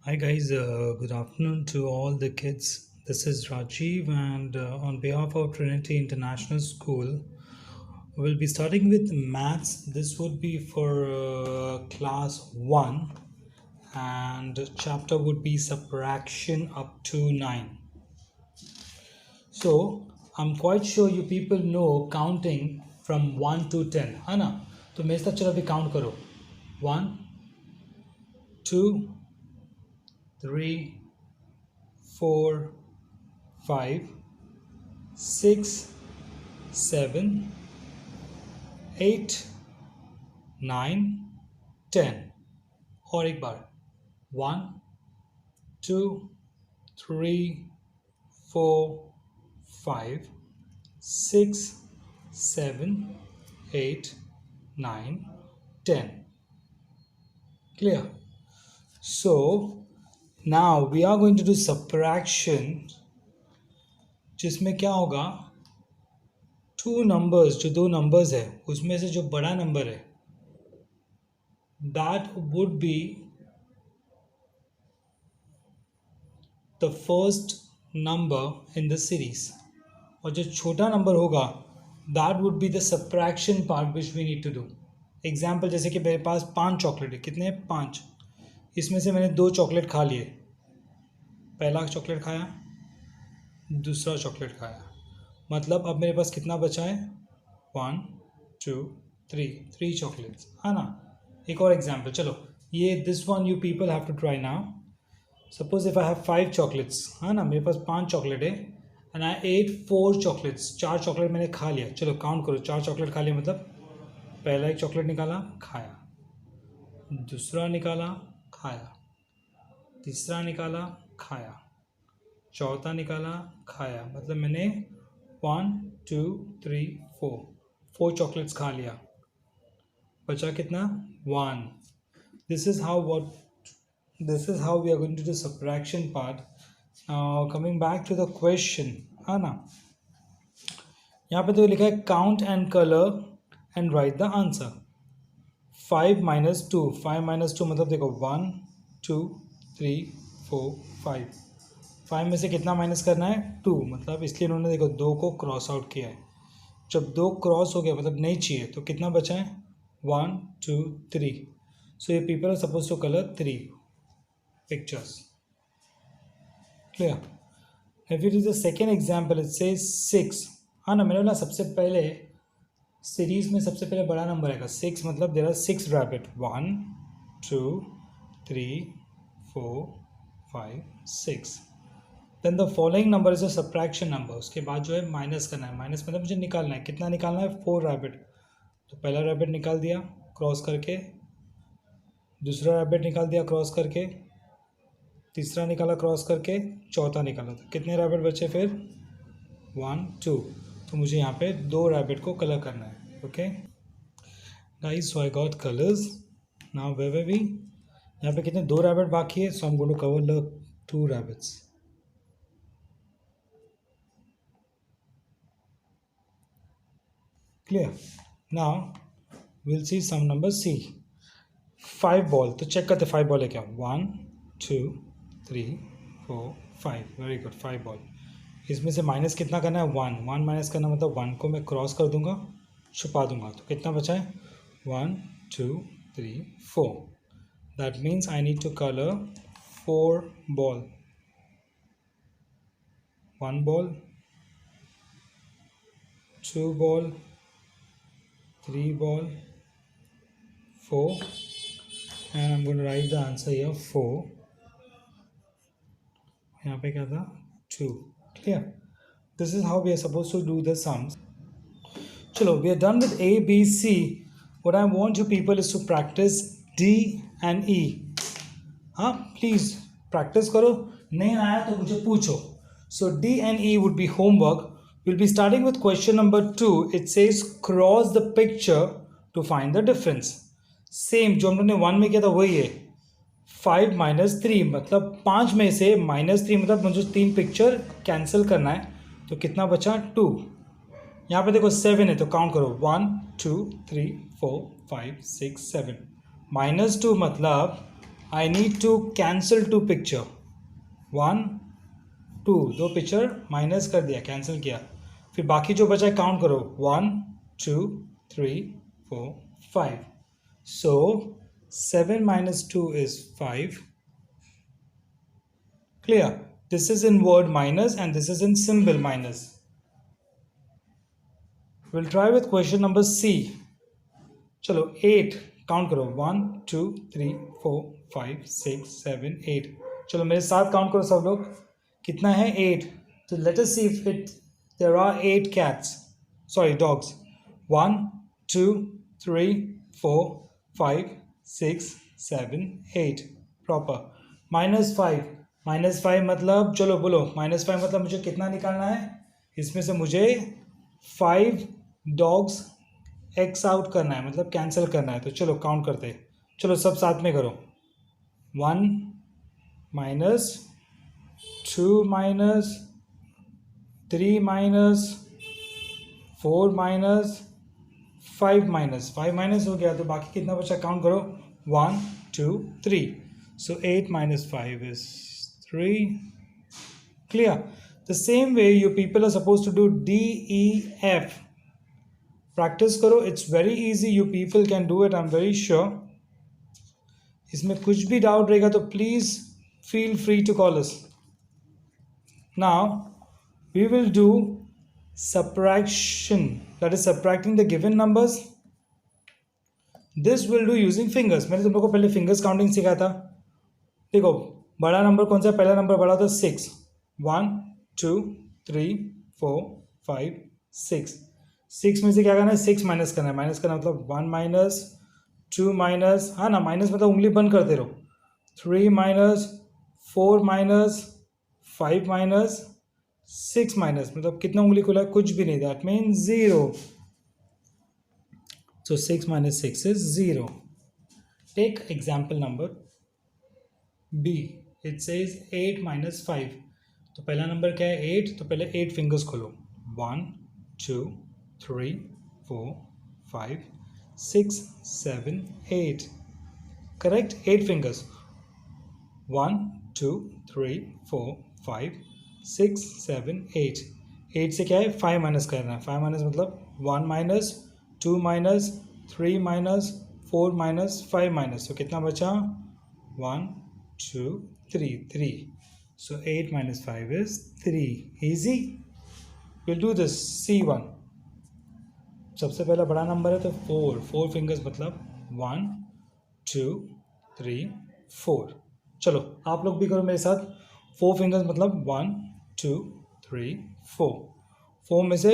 Hi guys, good afternoon to all the kids. This is Rajiv, and on behalf of Trinity International School, we'll be starting with maths. This would be for class 1, and chapter would be subtraction up to 9. So, I'm quite sure you people know counting from 1 to 10, है ना? तो मेरे साथ चलो अभी count करो. 1, 2, 3, 4, 5, 6, 7, 8, 9, 10. और एक बार 1, 2, 3, 4, 5, 6, 7, 8, 9, 10. Clear? So now we are going to do subtraction, जिसमें क्या होगा, टू नंबर्स, जो दो नंबर्स है उसमें से जो बड़ा नंबर है that would be the first number in the series, और जो छोटा नंबर होगा that would be the subtraction part which we need to do. Example, जैसे कि मेरे पास 5 चॉकलेट है. कितने हैं? 5. इसमें से मैंने 2 चॉकलेट खा लिए. पहला चॉकलेट खाया, दूसरा चॉकलेट खाया, मतलब अब मेरे पास कितना बचा है? 1, 2, 3 चॉकलेट्स, है ना. एक और एग्जाम्पल, चलो ये this one you people have to try now. Suppose if I have 5 chocolates, है ना, मेरे पास 5 चॉकलेट है and I ate 4 chocolates. 4 chocolate मैंने खा लिया. चलो काउंट करो, 4 चॉकलेट खा लिया मतलब पहला एक चॉकलेट निकाला, खाया, दूसरा निकाला, खाया, तीसरा निकाला, खाया, चौथा निकाला, खाया, मतलब मैंने 1, 2, 3, 4 चॉकलेट्स खा लिया. बचा कितना? 1. This is how we are going to do subtraction part. Coming back to the question, है ना. यहाँ पे तो लिखा है count and colour and write the answer. 5 - 2, 5 - 2 मतलब देखो 1, 2, 3, 4, 5. 5 में से कितना माइनस करना है? 2, मतलब इसलिए उन्होंने देखो 2 को क्रॉस आउट किया है. जब 2 क्रॉस हो गया मतलब नहीं चाहिए, तो कितना बचा है? 1, 2, 3. सो ये people are suppose to colour 3 pictures. Clear? If it is the second example, it says 6. हाँ ना, मैंने बोला सबसे पहले सीरीज में सबसे पहले बड़ा नंबर आएगा 6, मतलब there are 6 rabbit. 1, 2, 3, 4, 5, 6. Then the following number is a subtraction number. उसके बाद जो है माइनस करना है. माइनस मतलब मुझे निकालना है. कितना निकालना है? 4 रैबिट. तो पहला रैबिट निकाल दिया क्रॉस करके, दूसरा रैबिट निकाल दिया क्रॉस करके, तीसरा निकाला क्रॉस करके, चौथा निकाला. तो कितने रैबिट बचे फिर? 1, 2. तो मुझे यहाँ पे 2 रैबिट को कलर करना है. Okay guys, so I got colours. Now वे वी यहाँ पे कितने? 2 रैबिट बाकी है. So I am going to cover the 2 rabbits. Clear? Now we'll see some number C. 5 ball. तो चेक करते 5 बॉल है क्या? 1, 2, 3, 4, 5. Very good, 5 ball. इसमें से माइनस कितना करना है? 1. 1 माइनस करना मतलब 1 को मैं क्रॉस कर दूंगा, छुपा दूंगा. तो कितना बचा है? 1, 2, 3, 4. That means I need to colour 4 ball. 1 ball, 2 ball, 3 ball, 4, and I'm going to write the answer here 4. यहाँ पे क्या था? 2. Clear? This is how we are supposed to do the sums. चलो, we are done with A, B, C. What I want you people is to practice D and E. हाँ, please practice करो. नहीं आया तो मुझे पूछो. So D and E would be homework. We'll be starting with question number 2. It says cross the picture to find the difference. Same जो हमने 1 में किया था वही है. 5 - 3 मतलब 5 में से -3 मतलब मुझे 3 पिक्चर कैंसिल करना है. तो कितना बचा? 2. यहाँ पे देखो 7 है तो काउंट करो. 1, 2, 3, 4, 5, 6, 7. -2 मतलब आई need to cancel two picture. 1 2 दो पिक्चर माइनस कर दिया, कैंसिल किया. फिर बाकी जो बचा है काउंट करो. 1 2 3 4 5. सो 7 minus 2 is 5. Clear? This is in word minus and this is in symbol minus. We'll try with question number C. चलो 8 काउंट करो. 1 2 3 4 5 6 7 8. चलो मेरे साथ काउंट करो सब लोग. कितना है? 8. तो let us see if there are 8 cats. Sorry, dogs. 1 2 3 4 5 6 7 8. Proper. -5. -5 मतलब, चलो बोलो, -5 मतलब मुझे कितना निकालना है? इसमें से मुझे 5 डॉग्स एक्स आउट करना है, मतलब कैंसिल करना है. तो चलो काउंट करते हैं. चलो सब साथ में करो. 1 minus 2 minus 3 minus 4 minus 5 minus. 5 minus हो गया तो बाकी कितना बचा? काउंट करो. 1 2 3. So 8 minus 5 is 3. Clear? The same way you people are supposed to do D, E, F. Practice करो. It's very easy. You people can do it. I'm very sure. इसमें कुछ भी डाउट रहेगा तो please feel free to call us. Now we will do subtraction. That is subtracting the given numbers. This will do using fingers. मैंने तुम लोग को पहले fingers counting सिखाया था. देखो बड़ा नंबर कौन सा? पहला नंबर बड़ा था 6. 1 2 3 4 5 6. 6 में से क्या करना है? 6 माइनस करना है. माइनस करना मतलब 1 माइनस 2 माइनस, हाँ ना, माइनस मतलब उंगली बंद करते रहो. 3 माइनस 4 माइनस 5 माइनस 6 माइनस, मतलब कितना उंगली खुला है? कुछ भी नहीं. That means 0. So 6 minus 6 is 0. Take example number B. It says 8 minus 5. तो पहला नंबर क्या है? 8. तो पहले 8 फिंगर्स खोलो. 1 2 3 4 5 6 7 8. Correct? 8 fingers. 1 2 3 4 5 6 7 8. 8 से क्या है? 5 माइनस करना है. 5 माइनस मतलब 1 minus 2 minus 3 minus 4 minus 5 minus. तो कितना बचा? 1 2 3 3. So 8 minus 5 is 3. Easy. We'll do this. C1. सबसे पहला बड़ा नंबर है तो 4. 4 फिंगर्स मतलब 1 2 3 4. चलो आप लोग भी करो मेरे साथ. 4 फिंगर्स मतलब 1 2 3 4. 4 में से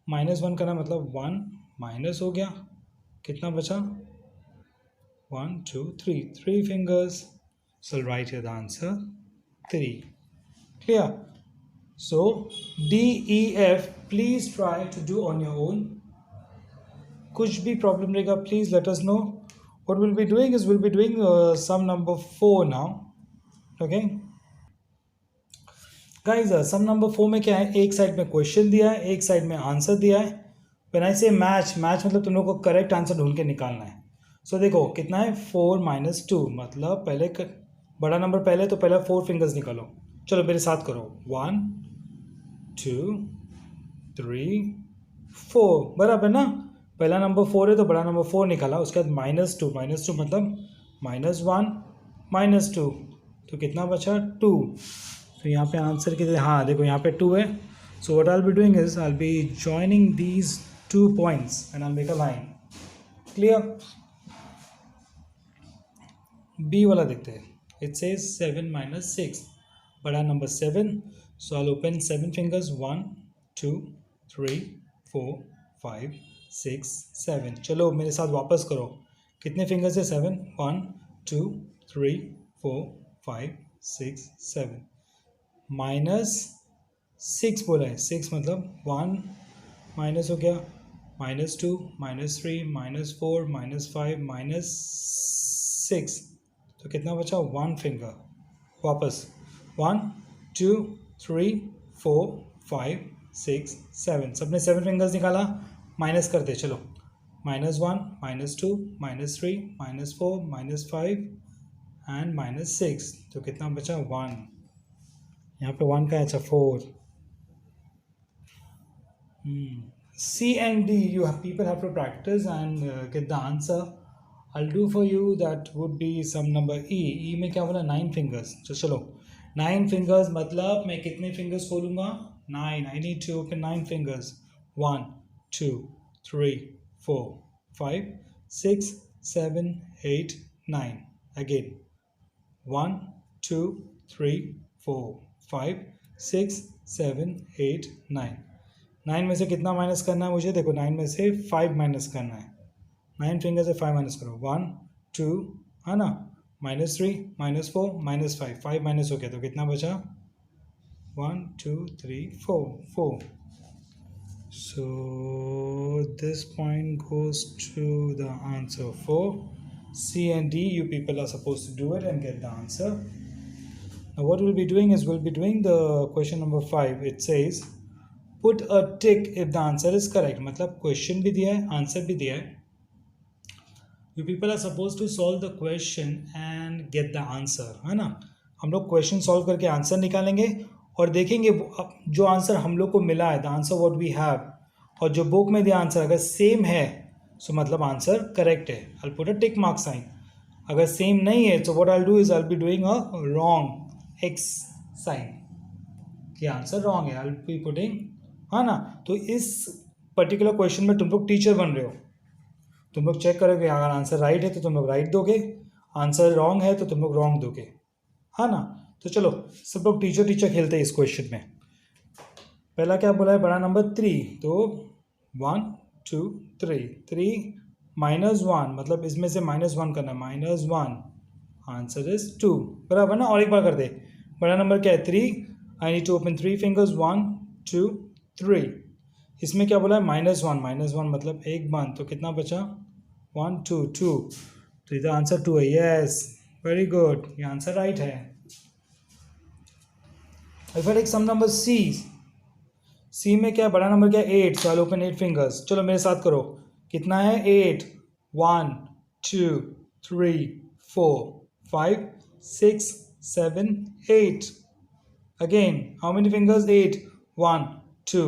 -1 करना मतलब 1 माइनस हो गया. कितना बचा? 1 2 3. 3 fingers. So I'll write here the answer 3. Clear? So D, E, F, please try to do on your own. कुछ भी प्रॉब्लम रहेगा please let us know. What we'll be doing is we'll be doing sum number 4 now. Okay? Guys, sum number 4 में क्या है? एक side में question दिया है, एक साइड में आंसर दिया है. When I say match मतलब तुम लोग को करेक्ट आंसर ढूंढ के निकालना है. सो देखो कितना है? 4 minus 2 मतलब पहले बड़ा नंबर पहले, तो पहले 4 फिंगर्स निकालो. चलो मेरे साथ करो. 1 2 3 4. बराबर ना? पहला नंबर 4 है तो बड़ा नंबर 4 निकाला. उसके बाद -2 मतलब -1 -2. तो कितना बचा? 2. तो यहाँ पे आंसर कितने? हाँ देखो यहाँ पे 2 है. So what I will be doing is I will B joining these 2 points and I'll make a line. Clear? B वाला देखते हैं. It says 7 minus 6. बड़ा number 7. So I'll open 7 fingers. 1 2 3 4 5 6 7. चलो मेरे साथ वापस करो. कितने फिंगर्स है? 7. 1 2 3 4 5 6 7. -6 बोला है. 6 मतलब 1 माइनस हो गया. -2 -3 -4 -5 -6. तो कितना बचा? 1 फिंगर. वापस 1 2 3 4 5 6 7. सबने 7 फिंगर्स निकाला. माइनस करते चलो. -1 -2 -3 -4 -5 एंड -6, तो कितना बचा 1. यहाँ पे 1 का अच्छा 4. C and D, people have to practice and get the answer. I'll do for you that would be some number E. E में क्या बोला 9 fingers. तो चलो 9 fingers मतलब मैं कितने fingers खोलूँगा 9. I need to open 9 fingers. 1 2 3 4 5 6 7 8 9. Again 1 2 3 4 5 6 7 8 9. 9 में से कितना माइनस करना है मुझे, देखो 9 में से 5 माइनस करना है. 9 फिंगर से 5 माइनस करो. 1 2 है ना, -3 -4 -5. 5 माइनस हो गया तो कितना बचा 1 2 3 4 4. So this point goes to the answer 4. C and D, you people are supposed to do it and get the answer. Now what we'll be doing is we'll be doing the question number 5. It says put a tick if the answer is correct. मतलब question भी दिया है, answer भी दिया है. You people are supposed to solve the question and get the answer, है ना. हम लोग क्वेश्चन सॉल्व करके आंसर निकालेंगे और देखेंगे जो आंसर हम लोग को मिला है, the answer what we have, और जो बुक में दिया आंसर अगर सेम है सो मतलब आंसर करेक्ट है. I'll put a tick mark sign. अगर सेम नहीं है तो what I'll do is I'll be doing a wrong X sign कि आंसर रॉन्ग है. I'll be putting, हाँ ना. तो इस पर्टिकुलर क्वेश्चन में तुम लोग टीचर बन रहे हो, तुम लोग चेक करोगे अगर आंसर राइट है तो तुम लोग राइट दोगे, आंसर रॉन्ग है तो तुम लोग रॉन्ग दोगे, हाँ ना. तो चलो सब लोग टीचर खेलते हैं इस क्वेश्चन में. पहला क्या बोला है, बड़ा नंबर 3, तो 1 2 3 3 -1 मतलब इसमें से -1 करना है. -1 आंसर इज 2, बराबर ना. और एक बार कर दे, बड़ा नंबर क्या है 3. I need to open 3 fingers 1 2 3. इसमें क्या बोला है -1 मतलब 1 तो कितना बचा 1 2 2. तो इधर आंसर 2 है. यस, वेरी गुड, ये आंसर राइट है. If I take some number C में क्या बड़ा नंबर क्या है 8. So I open 8 fingers. चलो मेरे साथ करो, कितना है 8. 1 2 3 4 5 6 7 8. Again, how many fingers? 8. 1 2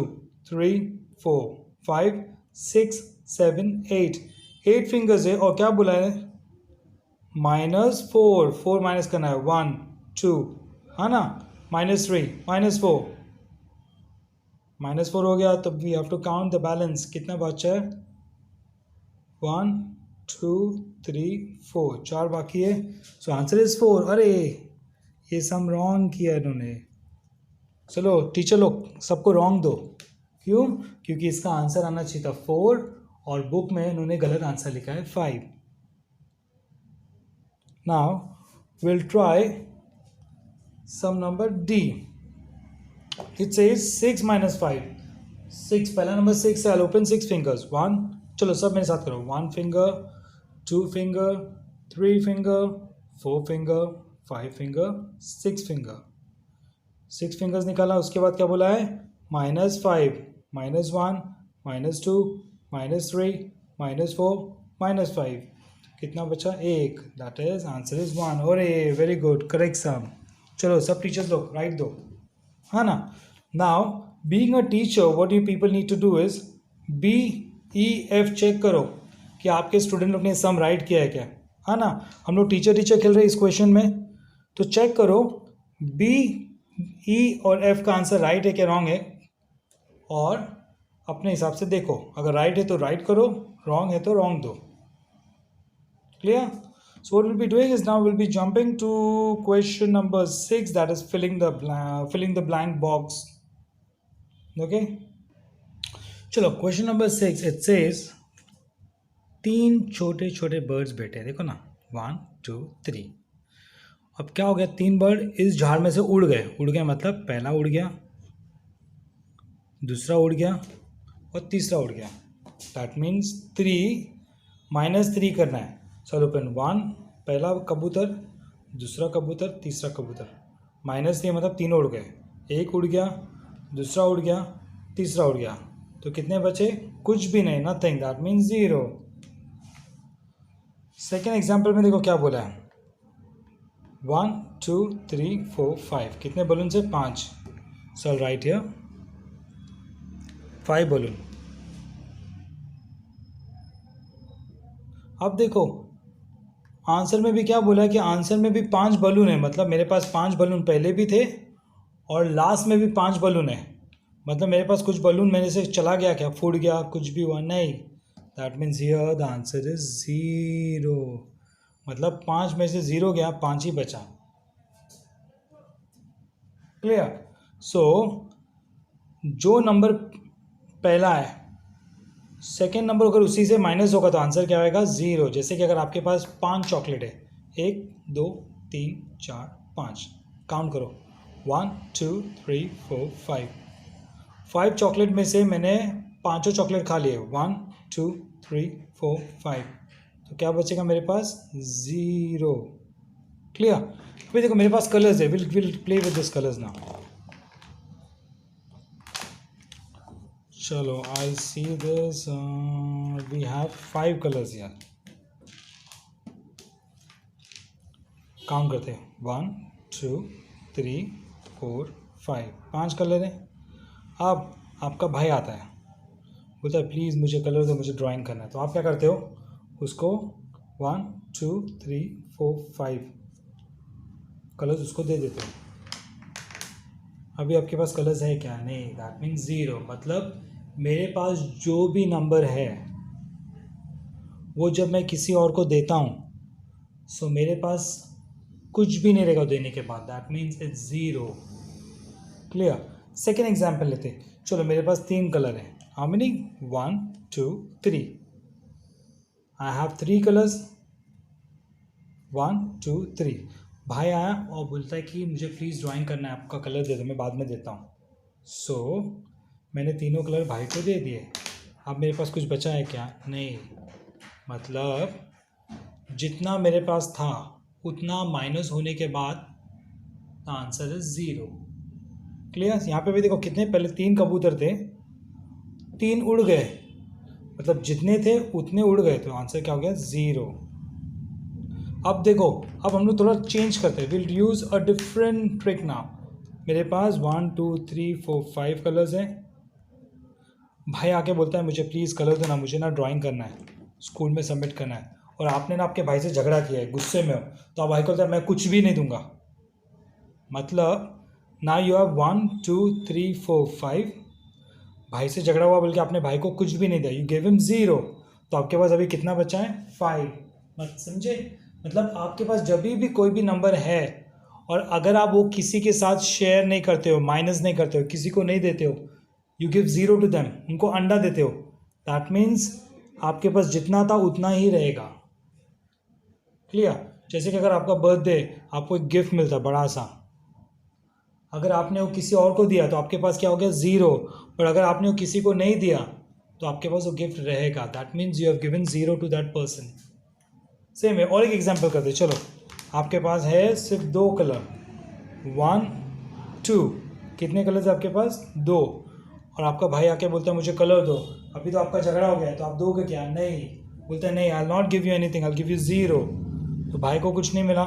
3 4 5 6 7 8. 8 fingers है और क्या बोला है -4. 4 माइनस करना है 1 2, है ना. -3 -4 -4 हो गया तो we have to count the balance. कितना बचा है 1 2 3 4, 4 बाकी है. सो आंसर इज 4. अरे ये सम रॉन्ग किया इन्होंने. चलो टीचर लोग सबको रॉन्ग दो. क्यों? क्योंकि इसका आंसर आना चाहिए था 4 और बुक में इन्होंने गलत आंसर लिखा है 5. Now will try some number D. It says 6 -5. 6, पहला नंबर 6 है. I open 6 fingers. 1, चलो सब मेरे साथ करो. 1 finger 2 finger 3 finger 4 finger 5 finger 6 finger. 6 fingers निकाला. उसके बाद क्या बोला है -5 -1 -2 -3 -4 -5. कितना बचा 1. That is answer is 1. और वेरी गुड, करेक्ट सम. चलो सब टीचर्स लोग राइट दो, हाँ ना. Now being a teacher what you people need to do is BEF check करो कि आपके स्टूडेंट लोग ने सम राइट किया है क्या, है ना. हम लोग टीचर खेल रहे हैं इस क्वेश्चन में, तो चेक करो B E और F का आंसर राइट है क्या रॉन्ग है, और अपने हिसाब से देखो. अगर राइट है तो राइट करो, रॉन्ग है तो रॉन्ग दो. Clear? So what we'll be doing is now we'll be jumping to question number 6, that is filling the blank box. Okay? चलो क्वेश्चन नंबर 6. इट सेज 3 छोटे छोटे बर्ड्स बैठे हैं, देखो ना 1 2 3. अब क्या हो गया, 3 बर्ड इस झाड़ में से उड़ गए मतलब पहला उड़ गया, दूसरा उड़ गया और तीसरा उड़ गया. दैट मीन्स 3 -3 करना है. चलो ओपन 1, पहला कबूतर, दूसरा कबूतर, तीसरा कबूतर. -3 मतलब तीनों उड़ गए. एक उड़ गया, दूसरा उड़ गया, तीसरा उड़ गया. तो कितने बचे? कुछ भी नहीं, nothing. That means 0. Second example में देखो क्या बोला है. 1 2 3 4 5 कितने बलून है? 5. सो आई राइट हियर 5 बलून. अब देखो आंसर में भी क्या बोला है कि आंसर में भी 5 बलून है, मतलब मेरे पास 5 बलून पहले भी थे और लास्ट में भी 5 बलून है. मतलब मेरे पास कुछ बलून मेरे से चला गया, क्या फूट गया, कुछ भी हुआ नहीं. That means here the answer is 0. मतलब 5 में से 0 गया, 5 ही बचा. क्लियर. सो जो नंबर पहला है, सेकेंड नंबर अगर उसी से माइनस होगा तो आंसर क्या आएगा? 0. जैसे कि अगर आपके पास 5 चॉकलेट है, 1 2 3 4 5, काउंट करो 1 2 3 4 5. 5 चॉकलेट में से मैंने पाँचों चॉकलेट खा लिए, 1 2 3 4 5, तो क्या बचेगा मेरे पास? 0. क्लियर. अभी देखो मेरे पास कलर्स है, will play with this colours now. चलो I see this, we have 5 colours यार. काउंट करते हैं 1 2 3 4 5, 5 कलर हैं. अब आपका भाई आता है, बोलता है प्लीज़ मुझे कलर दो, मुझे ड्राइंग करना है. तो आप क्या करते हो? उसको 1 2 3 4 5 कलर्स उसको दे देते हो. अभी आपके पास कलर्स है क्या? नहीं. That means 0. मतलब मेरे पास जो भी नंबर है वो जब मैं किसी और को देता हूँ, सो मेरे पास कुछ भी नहीं रहेगा देने के बाद. That means it's 0. Clear. Second example लेते हैं. चलो मेरे पास 3 कलर है. How many? 1 2 3. I have 3 colours. 1 2 3. भाई आया और बोलता है कि मुझे प्लीज़ ड्राइंग करना है, आपका कलर दे दो, मैं बाद में देता हूँ. सो मैंने तीनों कलर भाई को दे दिए. अब मेरे पास कुछ बचा है क्या? नहीं. मतलब जितना मेरे पास था उतना माइनस होने के बाद द आंसर इज 0. क्लियर. यहाँ पे भी देखो कितने, पहले 3 कबूतर थे, 3 उड़ गए, मतलब जितने थे उतने उड़ गए, तो आंसर क्या हो गया? 0. अब देखो, अब हम लोग थोड़ा चेंज करते हैं. Will use a different trick now. मेरे पास 1 2 3 4 5 कलर्स हैं. भाई आके बोलता है मुझे प्लीज़ कलर दो ना, मुझे ना ड्राइंग करना है, स्कूल में सबमिट करना है. और आपने ना आपके भाई से झगड़ा किया है, गुस्से में हो, तो आप भाई को बोलता है मैं कुछ भी नहीं दूंगा. मतलब ना यू हैव 1 2 3 4 5, भाई से झगड़ा हुआ बोल के आपने भाई को कुछ भी नहीं दिया, यू गिव हिम 0. तो आपके पास अभी कितना बचा है? 5. मत समझे. मतलब आपके पास जब भी कोई भी नंबर है और अगर आप वो किसी के साथ शेयर नहीं करते हो, माइनस नहीं करते हो, किसी को नहीं देते हो, यू गिव 0 टू देम, उनको अंडा देते हो, दैट मीन्स आपके पास जितना था उतना ही रहेगा. क्लियर. जैसे कि अगर आपका बर्थडे, आपको एक गिफ्ट मिलता बड़ा सा, अगर आपने वो किसी और को दिया तो आपके पास क्या हो गया? 0. पर अगर आपने वो किसी को नहीं दिया तो आपके पास वो गिफ्ट रहेगा. That means you have given 0 to that person. Same है. और एक एग्जांपल करते हैं. चलो आपके पास है सिर्फ 2 कलर, 1 2. कितने कलर्स आपके पास? 2. और आपका भाई आके बोलता है मुझे कलर दो. अभी तो आपका झगड़ा हो गया है, तो आप दोगे क्या? नहीं. बोलते हैं नहीं, I not give you anything, I give you 0. तो भाई को कुछ नहीं मिला.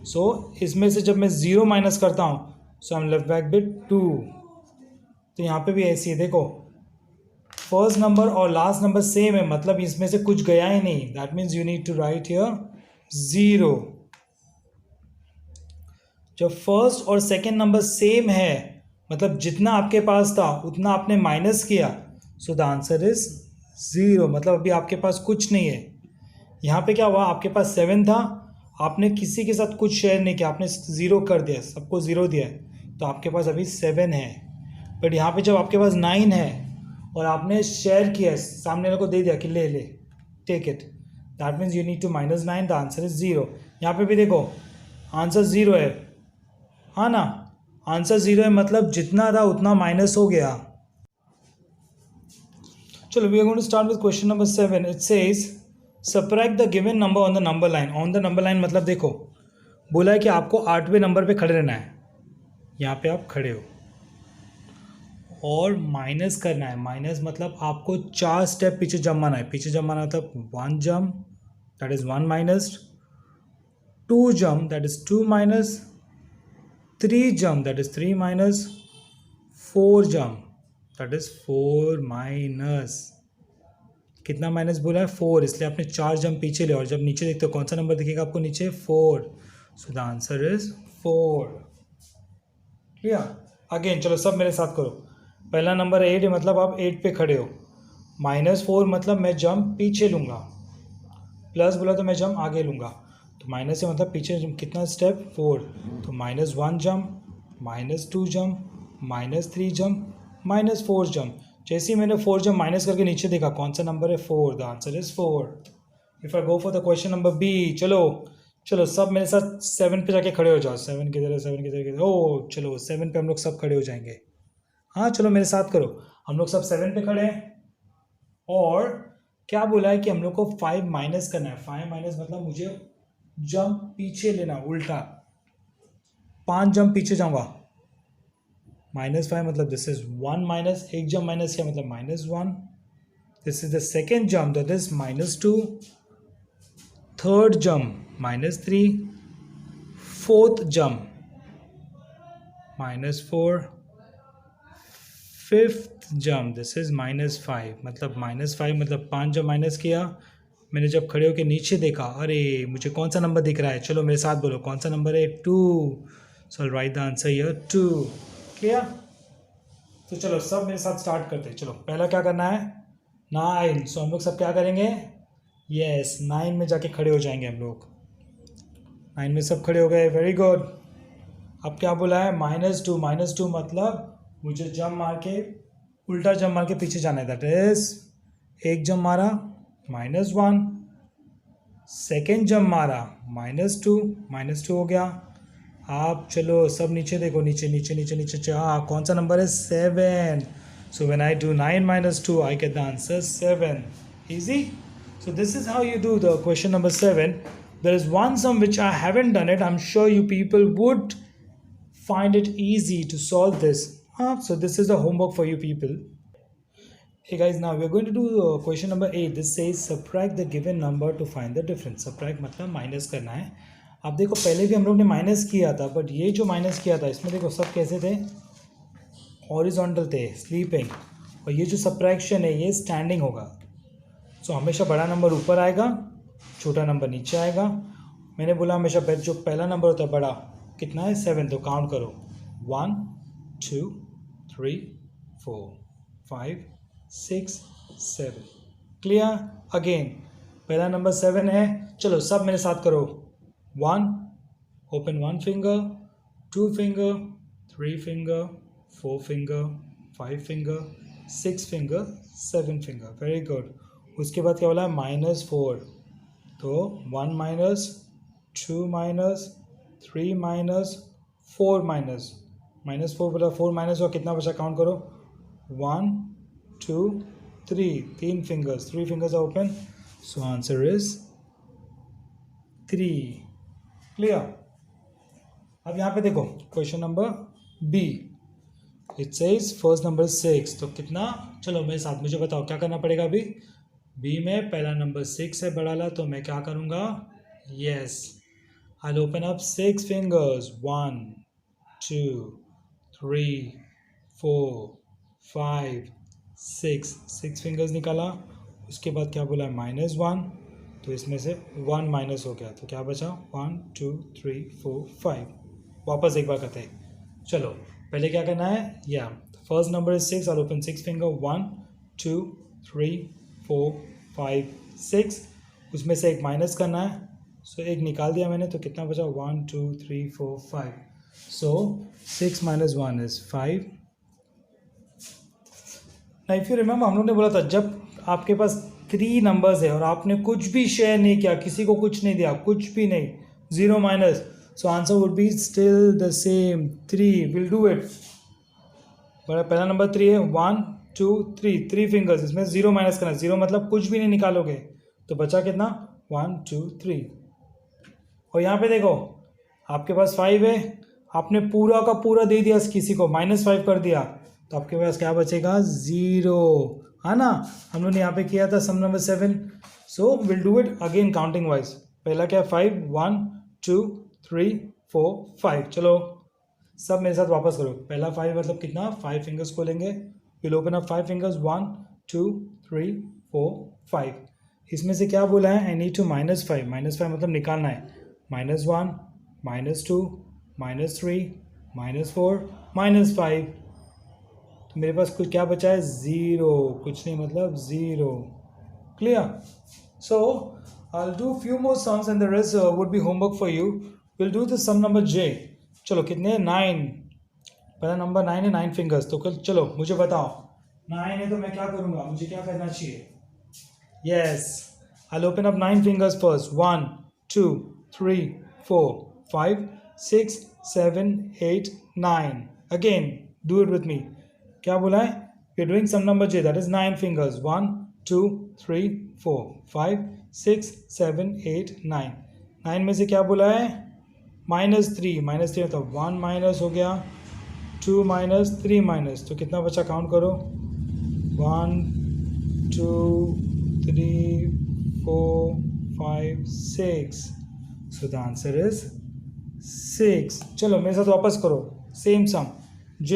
सो इसमें से जब मैं 0 माइनस करता हूँ, so I am left back with 2. तो यहाँ पे भी ऐसी है. देखो फर्स्ट नंबर और लास्ट नंबर सेम है, मतलब इसमें से कुछ गया ही नहीं. That means you need to write here 0. जब फर्स्ट और सेकेंड नंबर सेम है, मतलब जितना आपके पास था उतना आपने माइनस किया, सो द आंसर इज 0. मतलब अभी आपके पास कुछ नहीं है. यहाँ पे क्या हुआ? आपके पास 7 था, आपने किसी के साथ कुछ शेयर नहीं किया, आपने 0 कर दिया, सबको 0 दिया है, तो आपके पास अभी 7 है. बट यहाँ पे जब आपके पास 9 है और आपने शेयर किया, सामने वाले को दे दिया कि ले ले, take it, that means you need to minus 9, the answer is 0. यहाँ पे भी देखो आंसर 0 है, हाँ ना. आंसर 0 है, मतलब जितना था उतना माइनस हो गया. चलो we are going to start with question number 7. It says subtract the given number on the number line. On the number line मतलब देखो बोला है कि आपको 8वें नंबर पे खड़े रहना है. यहाँ पे आप खड़े हो और माइनस करना है. माइनस मतलब आपको 4 स्टेप पीछे जमाना है. पीछे जमाना मतलब 1 jump, that is 1 minus, 2 jump, that is 2 minus 3 jump, that is 3 minus 4 jump, that is 4 minus, कितना माइनस बोला है 4, इसलिए आपने 4 जंप पीछे ले और जब नीचे देखते हो कौन सा नंबर दिखेगा आपको नीचे 4, सो the answer is 4। Clear? Again चलो सब मेरे साथ करो। पहला नंबर 8 है मतलब आप 8 पे खड़े हो, -4 मतलब मैं जंप पीछे लूँगा, प्लस बोला तो मैं जंप आगे लूँगा, तो माइनस से मतलब पीछे कितना स्टेप 4, तो -1 जंप, -2 जंप, -3 जंप, -4 जंप। जैसे ही मैंने 4 जंप माइनस करके नीचे देखा कौन सा नंबर है 4, the answer is 4। If I go for the question number B, चलो चलो सब मेरे साथ 7 पे जाके खड़े हो जाओ। 7 किधर है, 7 किधर किधर, ओ चलो 7 पे हम लोग सब खड़े हो जाएंगे। हाँ चलो मेरे साथ करो, हम लोग सब 7 पे खड़े हैं और क्या बोला है कि हम लोग को 5 माइनस करना है। 5 माइनस मतलब मुझे जंप पीछे लेना, उल्टा 5 जंप पीछे जाऊंगा। -5 मतलब दिस इज 1 माइनस, एक जंप माइनस किया मतलब -1, this is the second jump that is -2, third jump -3, fourth jump -4, fifth jump this is -5 मतलब -5 मतलब 5 जंप माइनस किया। मैंने जब खड़े होकर नीचे देखा, अरे मुझे कौन सा नंबर दिख रहा है, चलो मेरे साथ बोलो कौन सा नंबर है 2, so I write the answer here 2। Clear? तो चलो सब मेरे साथ स्टार्ट करते हैं। चलो पहला क्या करना है 9, सो हम लोग सब क्या करेंगे, यस 9 में जाके खड़े हो जाएंगे हम लोग। 9 में सब खड़े हो गए, वेरी गुड। अब क्या बोला है -2, -2 मतलब मुझे जंप मार के उल्टा जंप मार के पीछे जाना है, दैट इज एक जंप मारा -1, सेकेंड जंप मारा -2 हो गया। आप चलो सब नीचे देखो, नीचे नीचे नीचे नीचे, हाँ कौन सा नंबर है 7, सो when I do 9 - 2 I get the answer 7, easy. So this is how you do the question number 7. There is one sum which I haven't done it. I'm sure you people would find it easy to solve this. So this is the homework for you people. Hey guys, now we are going to do question number 8. This says subtract the given number to find the difference. Subtract मतलब minus करना है। अब देखो पहले भी हम लोग ने माइनस किया था, बट ये जो माइनस किया था इसमें देखो सब कैसे थे, हॉरिजॉन्टल थे, स्लीपिंग, और ये जो सब्ट्रैक्शन है ये स्टैंडिंग होगा। सो हमेशा बड़ा नंबर ऊपर आएगा, छोटा नंबर नीचे आएगा। मैंने बोला हमेशा जो पहला नंबर होता है बड़ा कितना है 7, तो काउंट करो 1 2 3 4 5 6 7। क्लियर? अगेन पहला नंबर 7 है, चलो सब मेरे साथ करो 1, open 1 finger, 2 finger, 3 finger, 4 finger, 5 finger, 6 finger, 7 finger, very good। उसके बाद क्या बोला है -4, तो 1 माइनस, 2 माइनस, 3 माइनस, 4 माइनस, -4 बोला 4 माइनस हुआ, कितना बचा काउंट करो 1 2 3, 3 fingers, 3 fingers are open, so answer is 3। Clear? अब यहाँ पे देखो question number B, it says first number 6, तो कितना, चलो मेरे साथ मुझे बताओ क्या करना पड़ेगा। अभी बी में पहला नंबर 6 है बड़ा वाला, तो मैं क्या करूँगा, yes I will open up 6 fingers, 1 2 3 4 5 6 fingers निकाला। उसके बाद क्या बोला -1, तो इसमें से 1 माइनस हो गया, तो क्या बचा 1 2 3 4 5। वापस एक बार करते हैं, चलो पहले क्या करना है, या first number is 6, I open 6 finger, 1 2 3 4 5 6, उसमें से एक माइनस करना है, सो एक निकाल दिया मैंने, तो कितना बचा 1 2 3 4 5, सो 6 - 1 इज 5। ना इफ यू रिमेंबर हम लोग ने बोला था जब आपके पास 3 नंबर्स है और आपने कुछ भी शेयर नहीं किया, किसी को कुछ नहीं दिया, कुछ भी नहीं, 0 minus, so answer would be still the same 3। Will do it. पहला नंबर 3 है, 1 2 3 फिंगर्स, इसमें 0 माइनस करना, 0 मतलब कुछ भी नहीं निकालोगे, तो बचा कितना 1 2 3। और यहाँ पे देखो आपके पास 5 है, आपने पूरा का पूरा दे दिया किसी को, -5 कर दिया, तो आपके पास क्या बचेगा 0, है ना। हम लोगों ने यहाँ पे किया था sum number 7, so will do it again counting wise. पहला क्या 5 1 2 3 4 5. चलो सब मेरे साथ वापस करो. पहला 5 मतलब कितना, 5 फिंगर्स खोलेंगे. Will open up 5 fingers. 1 2 3 4 5. इसमें से क्या बोला है, आई नीड टू -5. -5 मतलब निकालना है. -1 -2 -3 -4 -5. तो मेरे पास कुछ क्या बचा है, ज़ीरो. कुछ नहीं मतलब zero. Clear. So I'll do few more sums and the rest would be homework for you. We'll do the sum number J. चलो कितने, 9. पहला नंबर 9 है, 9 फिंगर्स. तो कल चलो मुझे बताओ, 9 है तो मैं क्या करूँगा, मुझे क्या करना चाहिए. Yes, I'll open up 9 fingers first. 1 2 3 4 5 6 7 8 9. Again, do it with me. क्या बोला है, we're doing sum number J, that is 9 fingers. 1 2 3 4 5 6 7 8 9. 9 में से क्या बोला है, -3. -3 मतलब 1 माइनस हो गया, 2 माइनस 3 माइनस, तो कितना बचा, काउंट करो. 1 2 3 4 5 6. So the answer is 6. चलो मेरे साथ वापस करो. सेम सम J.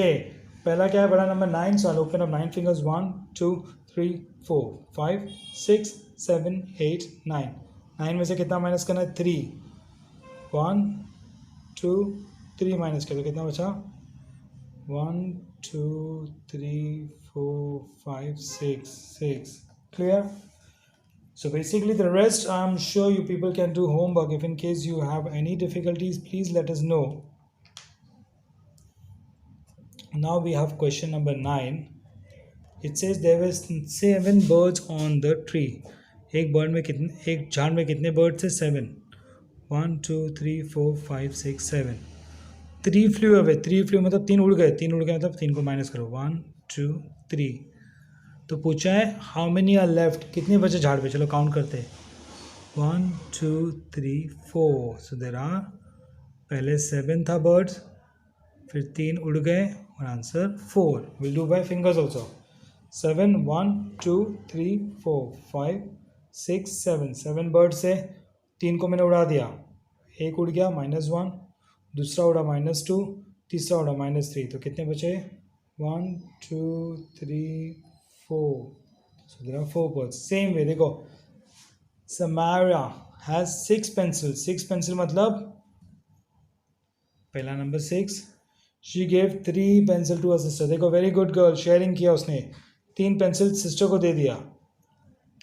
पहला क्या है, बड़ा number 9. So I open up 9 fingers. 1 2 3 4 5 6 7 8 9. 9 में से कितना माइनस करना है, 3. 1 2 3 माइनस कर, तो कितना बचा, 1 2 3 4 5 6 6. Clear. So basically the rest I'm sure you people can do homework. If in case you have any difficulties, please let us know. Now we have question number 9. It says there were 7 birds on the tree. एक झाड़ में कितने birds थे, 7. 1 2 3 4 5 6 7. 3 flew away. 3 flew मतलब 3 उड़ गए. 3 उड़ गए मतलब 3 को माइनस करो. 1 2 3. तो पूछा है हाउ मेनी आर लेफ्ट, कितने बचे झाड़ पे. चलो काउंट करते हैं. 1 2 3 4. सो देर आर, पहले 7 था बर्ड्स, फिर 3 उड़ गए और answer 4. Will do by fingers also. 7 1 2 3 4 5 6 7. 7 birds से 3 को मैंने उड़ा दिया, एक उड़ गया, -1. दूसरा उड़ा -2. तीसरा उड़ा -3. तो कितने बचे, 1 2 3 4. So there are 4 birds. Same way, देखो, Samara has 6 pencils. 6 pencil मतलब पहला number 6. She gave 3 pencil to her sister. देखो, वेरी गुड गर्ल, शेयरिंग किया उसने. 3 पेंसिल सिस्टर को दे दिया.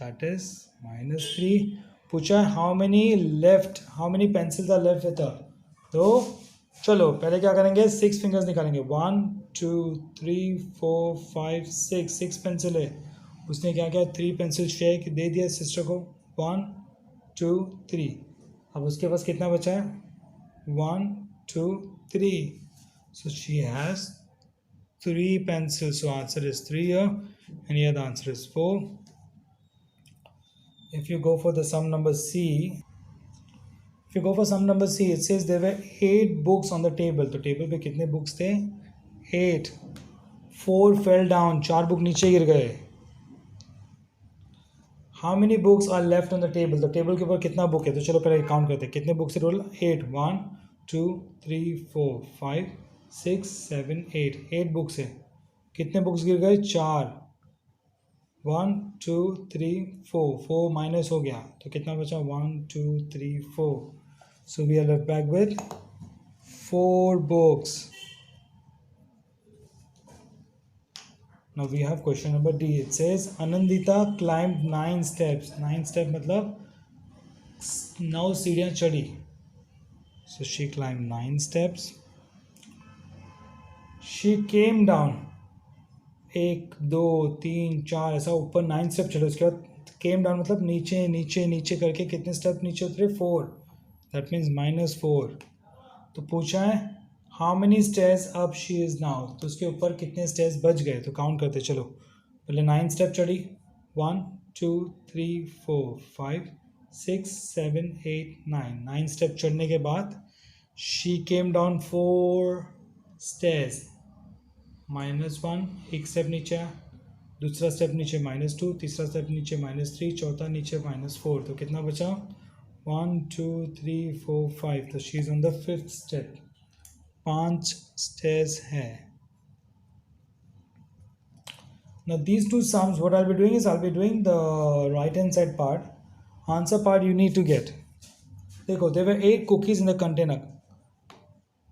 That is -3. पूछा how many left, how many pencils are left with her. तो चलो पहले क्या करेंगे, 6 फिंगर्स निकालेंगे. 1 2 3 4 5 6. 6 पेंसिल है, उसने क्या किया, 3 पेंसिल शेयर दे दिया सिस्टर को. 1 2 3. अब उसके पास कितना बचा है, 1 2 3. So she has 3 pencils. So answer is 3 here, and here the answer is 4. If you go for the sum number C, it says there were 8 books on the table. तो table पे कितने books थे, 8. 4 fell down. 4 book नीचे गिर गए. How many books are left on the table? तो table के ऊपर कितना बुक है, तो चलो पहले काउंट करते हैं. कितने बुक्स है टोटल, 8. 1 2 3 4 5 6 7 8. 8 बुक्स है. कितने बुक्स गिर गए, 4. 1 2 3 4. 4 माइनस हो गया, तो कितना बचा, 1 2 3 4. So we are left back with 4 books. Now we have question number D. It says Anandita climbed 9 steps. 9 step मतलब 9 सीढ़ियाँ चढ़ी. So she climbed 9 steps. She came down. 1 2 3 4 ऐसा ऊपर 9 स्टेप चढ़े. उसके बाद came down मतलब नीचे नीचे नीचे करके कितने स्टेप नीचे उतरे, 4. That means -4. तो पूछा है how many stairs up she is now. तो उसके ऊपर कितने स्टेयर्स बच गए, तो काउंट करते चलो. पहले 9 स्टेप चढ़ी. 1 2 3 4 5 6 7 8 9. 9 स्टेप चढ़ने के बाद शी केम डाउन 4 स्टेयर्स. -1, एक स्टेप नीचे, दूसरा स्टेप नीचे -2, तीसरा स्टेप नीचे -3, चौथा नीचे -4. तो कितना बचा, 1 2 3 4 5, तो she is on the 5th step. 5 stairs है. Now these two sums, what I'll be doing is I'll be doing the right hand side part. Answer part you need to get. देखो, there were 8 cookies in the container.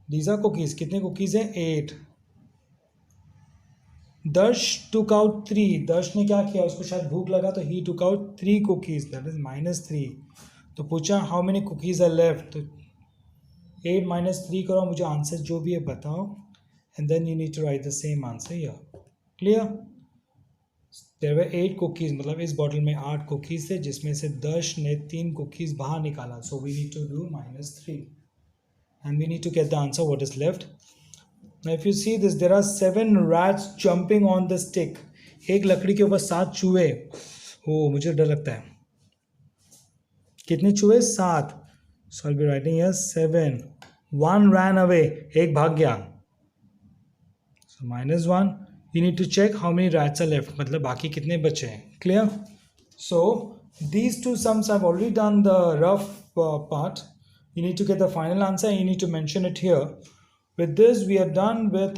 These are cookies. कितने cookies हैं? 8. दर्श took out 3. दर्श ने क्या किया? उसको शायद भूख लगा तो he took out 3 cookies. That is -3. तो पूछा how many cookies are left. तो 8 - 3 करो, मुझे आंसर जो भी है बताओ. And then you need to write the same answer here. Clear? There were 8 cookies. मतलब इस बॉटल में 8 cookies थे, जिसमें से दर्श ने 3 cookies बाहर निकाला. So we need to do -3. And we need to get the answer what is left. Now if you see this, there are 7 rats jumping on the stick. एक लकड़ी के ऊपर 7 चूहे. ओ, मुझे डर लगता है. कितने चूहे? 7. So I'll be writing here 7. 1 ran away. एक भाग गया. So -1. You need to check how many rats are left. मतलब बाकी कितने बचे हैं. Clear? So these two sums I've already done the rough part. You need to get the final answer and you need to mention it here. With this we are done with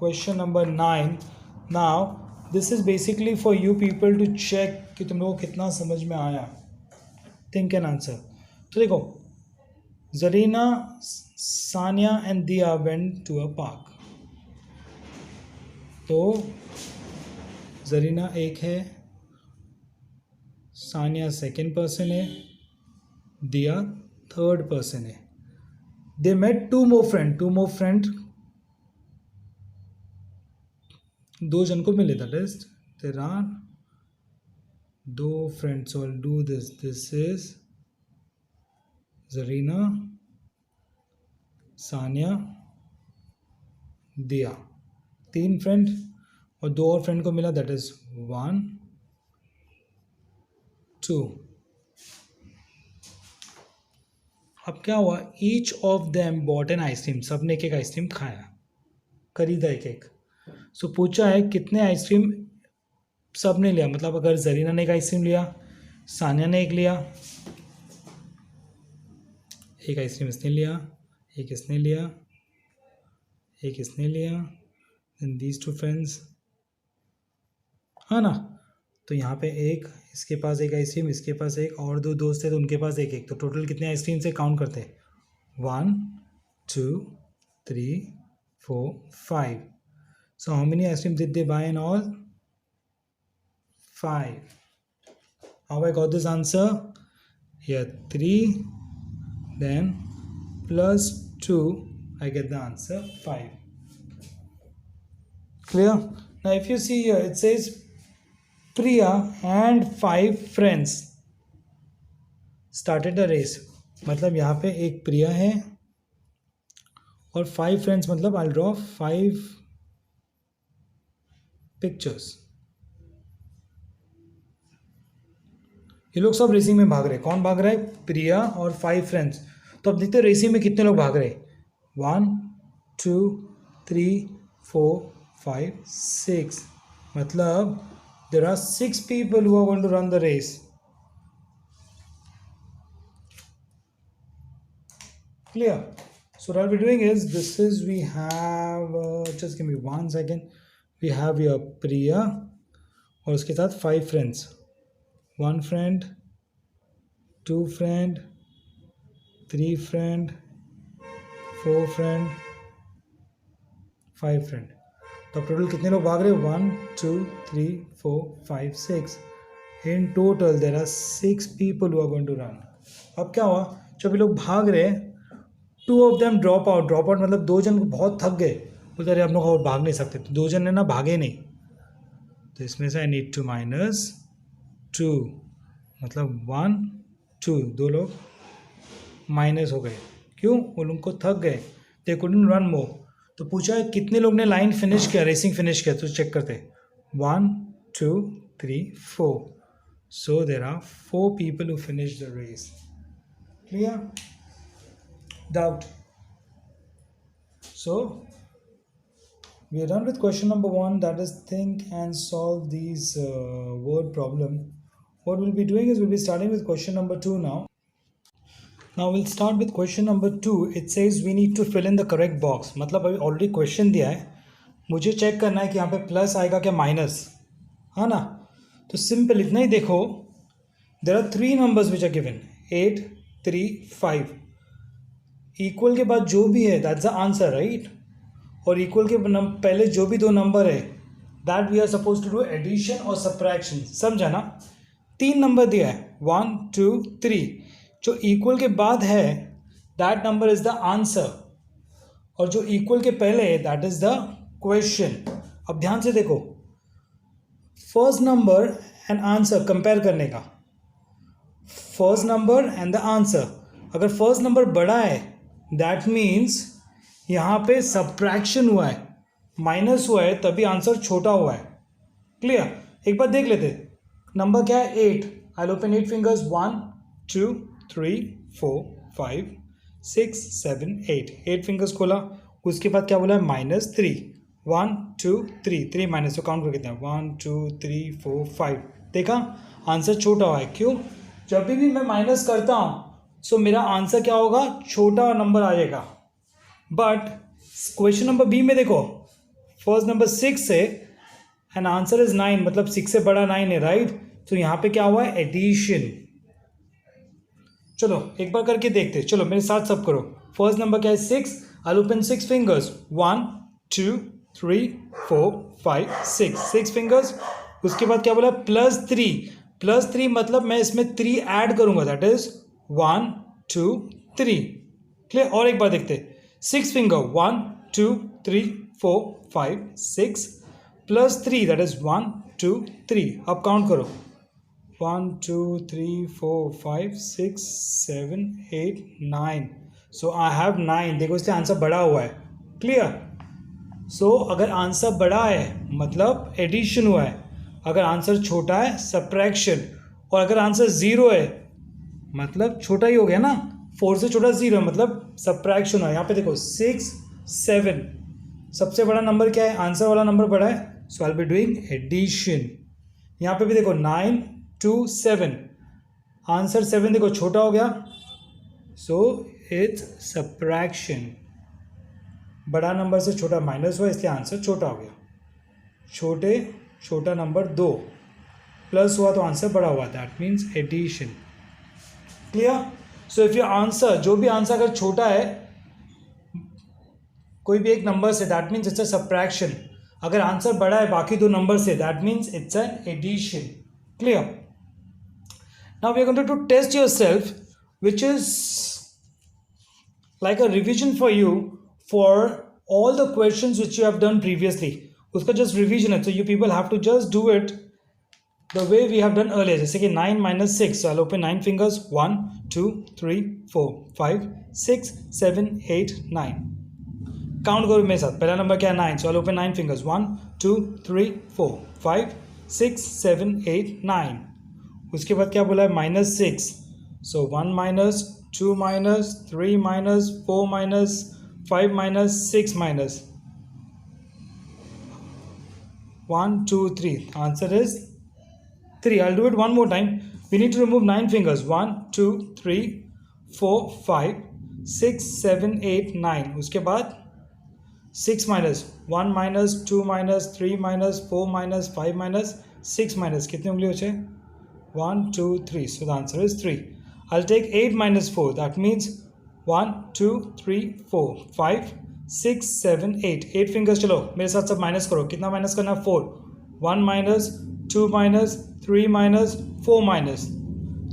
question number 9. Now this is basically for you people to check कि तुम लोगों को कितना समझ में आया. Think and answer. तो देखो, Zarina, Sania and Dia went to a park. तो Zarina एक है, सानिया सेकेंड पर्सन है, दिया थर्ड पर्सन है. They met two more friend. 2 जन को मिले. That is there are 2 friends. All do this is Zarina, Sania, Diya. 3 friend और 2 और फ्रेंड को मिला. That is 1 2. अब क्या हुआ? Each of them bought an ice cream. सब ने एक आइसक्रीम खाया, खरीदा एक. सो पूछा है कितने आइसक्रीम सब ने लिया. मतलब अगर जरीना ने एक आइसक्रीम लिया, सानिया ने एक लिया, एक आइसक्रीम इसने लिया, एक इसने लिया, एक इसने लिया, देन दीज 2 फ्रेंड्स, हाँ ना. तो यहाँ पे एक, इसके पास एक आइसक्रीम, इसके पास एक, और 2 दोस्त थे तो उनके पास एक. तो टोटल कितने आइसक्रीम से काउंट करते हैं? 1 2 3 4 5. So how many ice cream did they buy in all? 5. How I got this answer? Here 3, then plus 2, I get the answer 5. Clear? Now if you see here, it says Priya and 5 friends started the race. मतलब यहाँ पे एक प्रिया है और 5 friends. मतलब I'll draw 5 pictures. ये लोग सब रेसिंग में भाग रहे हैं. कौन भाग रहा है? प्रिया और 5 फ्रेंड्स. तो अब देखते हैं रेसिंग में कितने लोग भाग रहे हैं. 1 2 3 4 5 6. मतलब there are 6 people who are going to run the race. Clear? So what I'll be doing is, this is, we have just give me 1 second. We have here Priya और उसके साथ 5 friends. 1 friend, 2 friend, 3 friend, 4 friend, 5 friend. तो total कितने लोग भाग रहे हैं? 1 2 3 4 5 6. In total there are 6 people who are going to run. अब क्या हुआ? जब ये लोग भाग रहे हैं, 2 ऑफ देम ड्रॉप आउट. मतलब 2 जन बहुत थक गए. बोलते अरे हम लोग और भाग नहीं सकते. तो 2 जन ने ना भागे नहीं. तो इसमें से आई नीड टू -2. मतलब 1 2, 2 लोग माइनस हो गए. क्यों? वो लोग को थक गए. They couldn't run more. तो पूछा है कितने लोग ने लाइन फिनिश किया, रेसिंग फिनिश किया. तो चेक करते. 1 2 3 4. So there are 4 people who finish the race. Clear? Doubt? So we are done with question number 1, that is think and solve these word problem. What we'll be doing is we'll be starting with question number 2 now. Now we'll start with question number 2. It says we need to fill in the correct box. मतलब अभी already question दिया है, मुझे check करना है कि यहाँ पे प्लस आएगा क्या माइनस, हाँ ना. तो सिंपल इतना ही देखो, there are 3 numbers which are given 8, 3, 5. Equal के बाद जो भी है दैट्स द आंसर, राइट. और इक्वल के पहले जो भी 2 नंबर है that we are suppose to do addition और सब्ट्रैक्शन. समझा ना. 3 नंबर दिया है 1, 2, 3. जो इक्वल के बाद है that number is the answer, और जो इक्वल के पहले है दैट इज द क्वेश्चन. अब ध्यान से देखो, first number and answer compare करने का. First number and the answer. अगर फर्स्ट नंबर बड़ा है दैट मीन्स यहाँ पे सब्ट्रैक्शन हुआ है, माइनस हुआ है, तभी आंसर छोटा हुआ है. क्लियर. एक बार देख लेते. नंबर क्या है 8. आई ओपन 8 फिंगर्स 1, 2, 3, 4, 5, 6, 7, 8. 8 फिंगर्स खोला. उसके बाद क्या बोला है -3. 1, 2, 3. 3 माइनस, तो काउंट कर कितना है 1, 2, 3, 4, 5. देखा आंसर छोटा हुआ है. क्यों? जब भी मैं माइनस करता हूँ सो मेरा आंसर क्या होगा, छोटा नंबर आ जाएगा. बट क्वेश्चन नंबर बी में देखो, फर्स्ट नंबर 6 है एंड आंसर इज 9, मतलब 6 से बड़ा 9 है, राइट. तो यहाँ पे क्या हुआ है, एडिशन. चलो एक बार करके देखते. चलो मेरे साथ सब करो. फर्स्ट नंबर क्या है 6. I open 6 fingers 1, 2, 3, 4, 5, 6. 6 फिंगर्स. उसके बाद क्या बोला +3. +3 मतलब मैं इसमें 3 ऐड करूंगा, दैट इज 1, 2, 3. क्लियर. और एक बार देखते. 6 फिंगर 1, 2, 3, 4, 5, 6 +3 दैट इज 1, 2, 3. अब काउंट करो 1, 2, 3, 4, 5, 6, 7, 8, 9. सो आई हैव 9. देखो इसलिए आंसर बड़ा हुआ है. क्लियर. सो अगर आंसर बड़ा है मतलब एडिशन हुआ है, अगर आंसर छोटा है सब्ट्रैक्शन, और अगर आंसर 0 है मतलब छोटा ही हो गया ना. 4 से छोटा 0 है मतलब सब्ट्रैक्शन हुआ है. यहाँ पे देखो 6, 7. सबसे बड़ा नंबर क्या है, आंसर वाला नंबर बड़ा है, so I will be doing addition. यहाँ पे भी देखो 9, 2, 7. आंसर 7 देखो छोटा हो गया, सो इट्स सब्ट्रैक्शन. बड़ा नंबर से छोटा माइनस हुआ इसलिए आंसर छोटा हो गया. छोटा नंबर 2 प्लस हुआ तो आंसर बड़ा हुआ, that means addition. Clear. So if your answer, जो भी आंसर अगर छोटा है कोई भी एक नंबर से that means it's a subtraction. अगर आंसर बड़ा है बाकी 2 नंबर से that means it's an addition. Clear. Now we are going to test yourself, which is like a revision for you for all the questions which you have done previously. उसका just revision है, so you people have to just do it the way we have done earlier. जैसे कि 9 - 6. So I'll open 9 fingers 1, 2, 3, 4, 5, 6, 7, 8, 9. Count करो मेरे साथ. पहला number क्या है 9. So I'll open 9 fingers 1, 2, 3, 4, 5, 6, 7, 8, 9. उसके बाद क्या बोला है -6. So 1 minus, 2 minus, 3 minus, 4 minus, 5 minus, 6 minus, 1, 2, 3. Answer is 3. I do it one more time. We need to remove 9 fingers 1, 2, 3, 4, 5, 6, 7, 8, 9. उसके बाद 6 minus, 1 minus, 2 minus, 3 minus, 4 minus, 5 minus, 6 minus. कितने उंगली बचे 1, 2, 3. So the answer is 3. I'll take 8 minus 4. That means 1, 2, 3, 4, 5, 6, 7, 8. 8 fingers. चलो मेरे साथ सब minus करो. कितना माइनस करना है 4. 1 माइनस, 2 माइनस, 3 माइनस, 4 माइनस.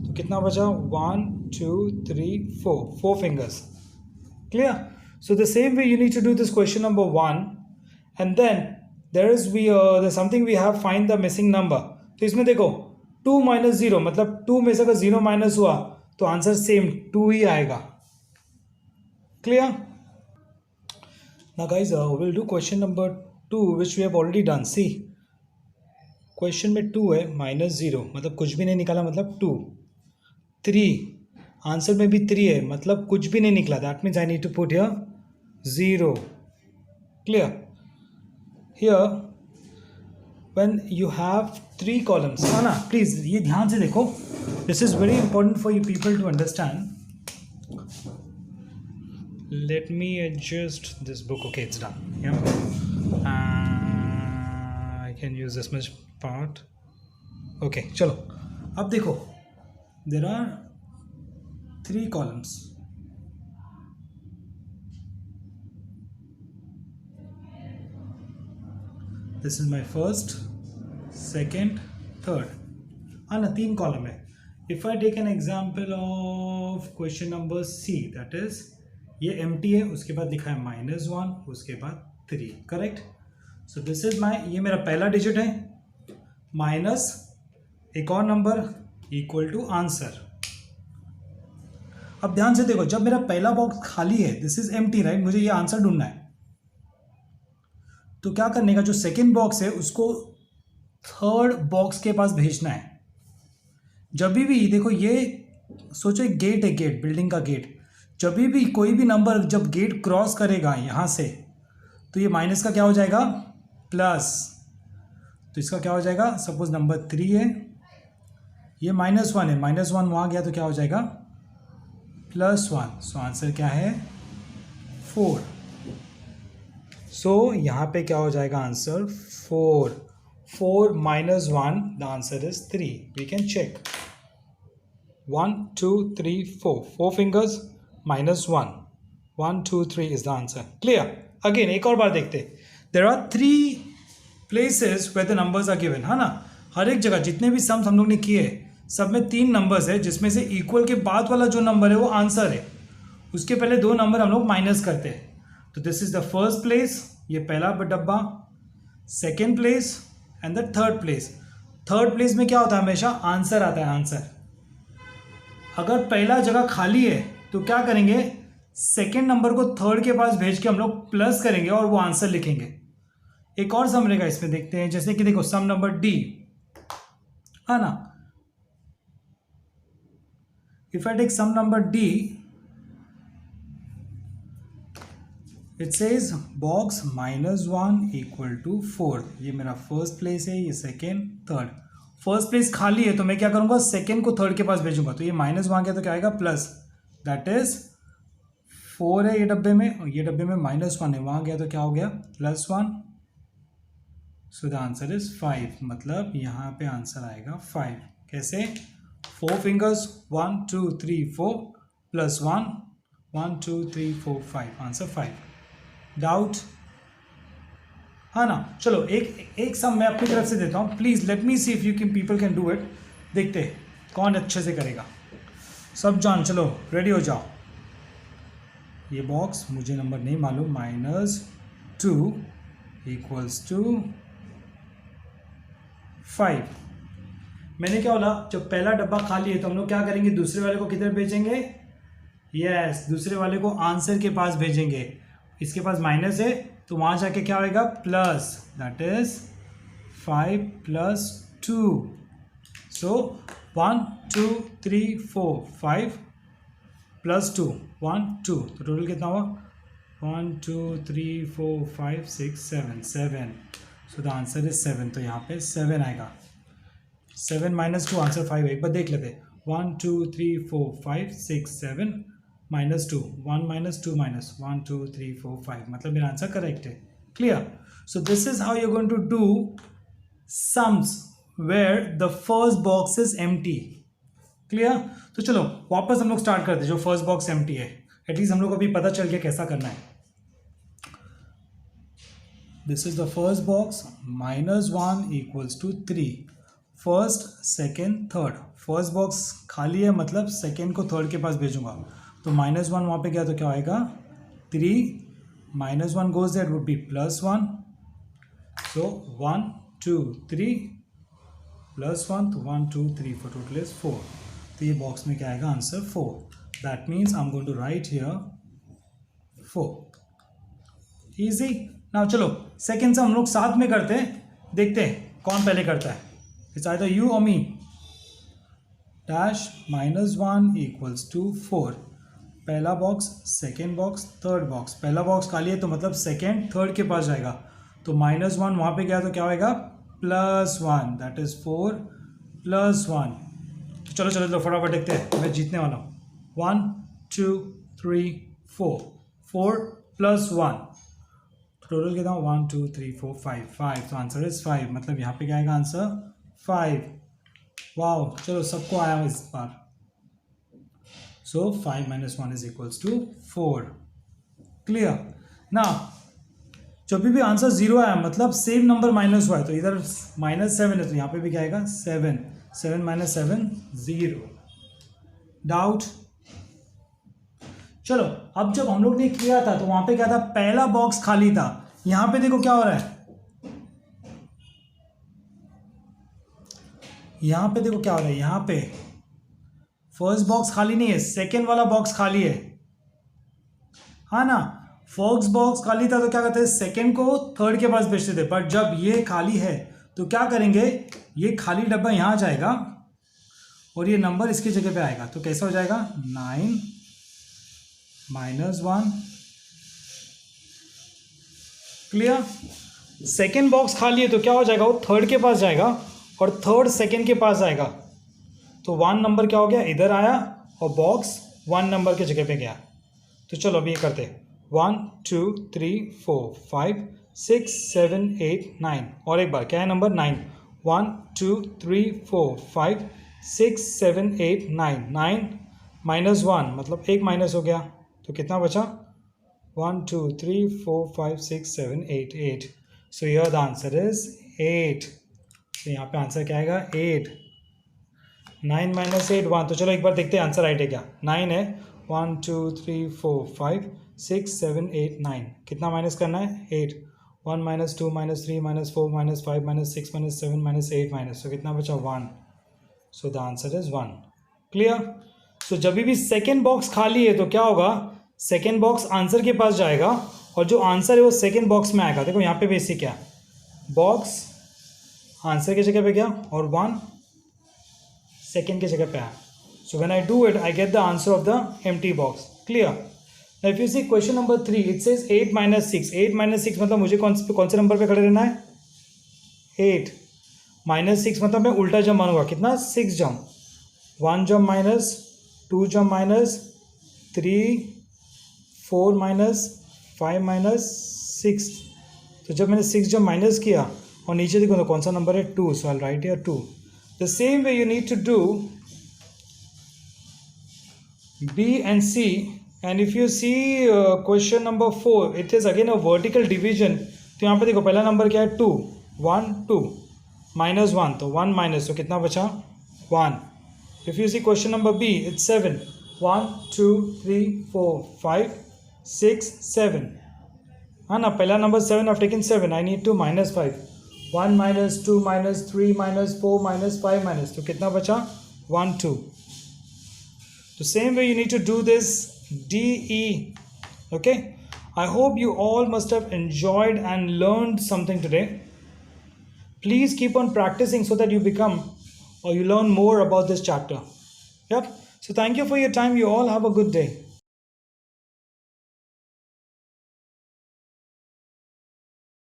तो कितना बचा 1, 2, 3, 4. 4 fingers. Clear? So the same way you need to do this question number 1, and then there's something we have find the missing number. तो इसमें देखो 2 - 0 मतलब 2 में से अगर 0 माइनस हुआ तो आंसर सेम 2 ही आएगा. Clear. Now guys will do question number 2 which we have already done. C question में 2 है -0 मतलब कुछ भी नहीं निकाला मतलब 2. 3 आंसर में भी 3 है मतलब कुछ भी नहीं निकला, that means I need to put here 0. Clear. Here when you have 3 columns, ना प्लीज़ ये ध्यान से देखो. This is very important for you people to understand. let me adjust this book. Okay, it's done. Yeah, I can use this much part. Okay, चलो अब देखो, there are 3 columns. This is my first, second, third. हाँ ना, 3 column है. If I take an example of question number C, that is ये empty है, उसके बाद लिखा है -1, उसके बाद 3, correct. So this is my, ये मेरा पहला डिजिट है, माइनस एक और नंबर इक्वल टू आंसर. अब ध्यान से देखो, जब मेरा पहला बॉक्स खाली है, दिस इज एम्प्टी राइट, मुझे ये आंसर ढूंढना है. तो क्या करने का, जो सेकेंड बॉक्स है उसको थर्ड बॉक्स के पास भेजना है. जब भी देखो, ये सोचो एक गेट है, गेट, बिल्डिंग का गेट. जब भी कोई भी नंबर जब गेट क्रॉस करेगा यहाँ से, तो ये माइनस का क्या हो जाएगा, प्लस. तो इसका क्या हो जाएगा, सपोज नंबर 3 है, ये -1 है, -1 वहाँ गया तो क्या हो जाएगा, +1. सो आंसर क्या है, 4. सो यहाँ पे क्या हो जाएगा answer, 4. 4 minus 1, the answer is 3. We can check. 1 2 3 4, 4 fingers minus 1. 1 2 3 is the answer. Clear? Again एक और बार देखते. There are 3 places where the numbers are given, है ना. हर एक जगह जितने भी सम्स हम लोग ने किए, सब में 3 नंबर्स है, जिसमें से इक्वल के बाद वाला जो नंबर है वो आंसर है. उसके पहले 2 नंबर हम लोग माइनस करते हैं. तो this is the first place, ये पहला डब्बा. Second place and the third place. Third place में क्या होता है, हमेशा आंसर आता है, आंसर. अगर पहला जगह खाली है तो क्या करेंगे, सेकेंड नंबर को थर्ड के पास भेज के हम लोग प्लस करेंगे और वो आंसर लिखेंगे. एक और सम रहेगा इसमें, देखते हैं. जैसे कि देखो, सम नंबर डी, है ना. If I take some number D, it says box -1 equal to 4. ये मेरा फर्स्ट प्लेस है, ये सेकेंड, थर्ड. फर्स्ट प्लेस खाली है तो मैं क्या करूंगा, सेकेंड को थर्ड के पास भेजूंगा. तो ये माइनस वहाँ गया तो क्या आएगा, प्लस. दैट इज 4 है ये डब्बे में, और ये डब्बे में -1 है, वहाँ गया तो क्या हो गया, +1. So the answer is 5. मतलब यहाँ पे आंसर आएगा 5. कैसे, 4 फिंगर्स, 1 2 3 4 +1, 1 2 3 4 5, आंसर 5. डाउट, हाँ ना. चलो एक सम मैं अपनी तरफ से देता हूँ. Please let me see if you can, people can do it. देखते हैं कौन अच्छे से करेगा. सब जान, चलो रेडी हो जाओ. ये बॉक्स मुझे नंबर नहीं मालूम, -2 इक्वल्स टू 5. मैंने क्या बोला, जब पहला डब्बा खाली है तो हम लोग क्या करेंगे, दूसरे वाले को किधर भेजेंगे, यस, दूसरे वाले को आंसर के पास भेजेंगे. इसके पास माइनस है तो वहाँ जाके क्या होएगा, प्लस. That is 5 + 2. सो 1 2 3 4 5 + 2, 1 2. तो टोटल कितना हुआ, 1 2 3 4 5 6 7 7. सो द आंसर इज 7. तो यहाँ पे 7 आएगा. 7 - 2, आंसर 5 है. एक बार देख लेते. 1 2 3 4 5 6 7 -2, 1 - 2 - 1 2 3 4 5. मतलब मेरा आंसर करेक्ट है. Clear. So this is how you going to do sums where the first box is empty. Clear. तो चलो वापस हम लोग स्टार्ट करते हैं. जो फर्स्ट बॉक्स एम्प्टी है, एटलीस्ट हम लोग को अभी पता चल गया कैसा करना है. This is the first box, -1 equals to 3. First second third. First box खाली है, मतलब सेकेंड को थर्ड के पास भेजूंगा. तो -1 वहाँ पे गया तो क्या आएगा, 3. -1 गोज दैट वुड बी +1. सो 1 2 3 +1, तो 1 2 3 4, टोटल इज 4. तो ये बॉक्स में क्या आएगा, answer 4. That means I am going to write here 4. Easy. Now चलो सेकेंड से हम लोग साथ में करते हैं, देखते हैं कौन पहले करता है. इट्स आइदर यू और मी. Dash -1 equals to 4. पहला box, second box, third box. पहला बॉक्स खाली है तो मतलब सेकेंड थर्ड के पास जाएगा. तो -1 वहाँ पे गया तो क्या होएगा, +1. That is 4 + 1. तो चलो फटाफट देखते हैं, मैं जीतने वाला हूँ. 1 2 3 4. 4 प्लस 1, टोटल कितना 1 2 3 4 5, तो आंसर इज 5, मतलब यहाँ पे क्या आएगा आंसर 5। वाओ, चलो सबको आया इस बार। सो 5 - 1 इज इक्वल्स टू 4। क्लियर ना? जब भी आंसर 0 आया मतलब सेम नंबर माइनस हुआ है, तो इधर -7 है तो यहाँ पे भी क्या आएगा 7, 7 - 7 0। डाउट? चलो, अब जब हम लोग ने किया था तो वहां पे क्या था, पहला बॉक्स खाली था। यहां पे देखो क्या हो रहा है, यहां पे देखो क्या हो रहा है, यहां पे फर्स्ट बॉक्स खाली नहीं है, सेकेंड वाला बॉक्स खाली है, हाँ ना? फर्स्ट बॉक्स खाली था तो क्या करते हैं, सेकेंड को थर्ड के पास भेजते थे, बट जब ये खाली है तो क्या करेंगे, ये खाली डब्बा यहां जाएगा और ये नंबर इसकी जगह पे आएगा, तो कैसा हो जाएगा 9 - 1। क्लियर? सेकेंड बॉक्स खाली है तो क्या हो जाएगा, वो थर्ड के पास जाएगा और थर्ड सेकेंड के पास आएगा, तो 1 नंबर क्या हो गया, इधर आया और बॉक्स 1 नंबर की जगह पे गया। तो चलो अभी ये करते हैं, 1 2 3 4 5 6 7 8 9, और एक बार क्या है नंबर 9, 1 2 3 4 5 6 7 8 9, 9 - 1 मतलब एक माइनस हो गया, तो कितना बचा 1 2 3 4 5 6 7 8 8। So here the answer is 8। तो यहाँ पे आंसर क्या आएगा 8। 9 - 8 1, तो चलो एक बार देखते हैं आंसर राइट है क्या। 9 है, 1 2 3 4 5 6 7 8 9, कितना माइनस करना है 8, 1 - 2 - 3 - 4 - 5 - 6 - 7 - 8 माइनस, तो कितना बचा 1। So the answer is 1। Clear? So जब भी सेकेंड बॉक्स खाली है तो क्या होगा, सेकेंड बॉक्स आंसर के पास जाएगा और जो आंसर है वो सेकेंड बॉक्स में आएगा। देखो यहाँ पे बेसिक क्या, बॉक्स आंसर की जगह पे गया और 1 सेकेंड की जगह पे आया। So when I do it I get the answer of the empty box. Clear? Now if you see question number 3, it says 8 - 6। 8 - 6 मतलब मुझे कौन से नंबर पे खड़े रहना है 8, -6 मतलब मैं उल्टा जम मानूंगा, कितना 6 जम, 1 जम माइनस, 2 जम माइनस, 3 4 माइनस, 5 - 6। तो जब मैंने 6 जब माइनस किया और नीचे देखो तो कौन सा नंबर है 2, so I will write here 2। The same way you need to do B and C, and if you see question number 4, it is again a vertical division। तो यहाँ पे देखो पहला नंबर क्या है 2, 1 2 -1, तो 1 माइनस, तो कितना बचा 1। If you see question number B, it's 7, 1 2 3 4 5 6 7, हाँ ना? पहला number 7, I've taken 7, I need to -5, 1 - 2 - 3 - 4 - 5 minus, तो कितना बचा 1 2। The same way you need to do this DE. Okay, I hope you all must have enjoyed and learned something today. Please keep on practicing so that you become or you learn more about this chapter. Yep. So thank you for your time. You all have a good day.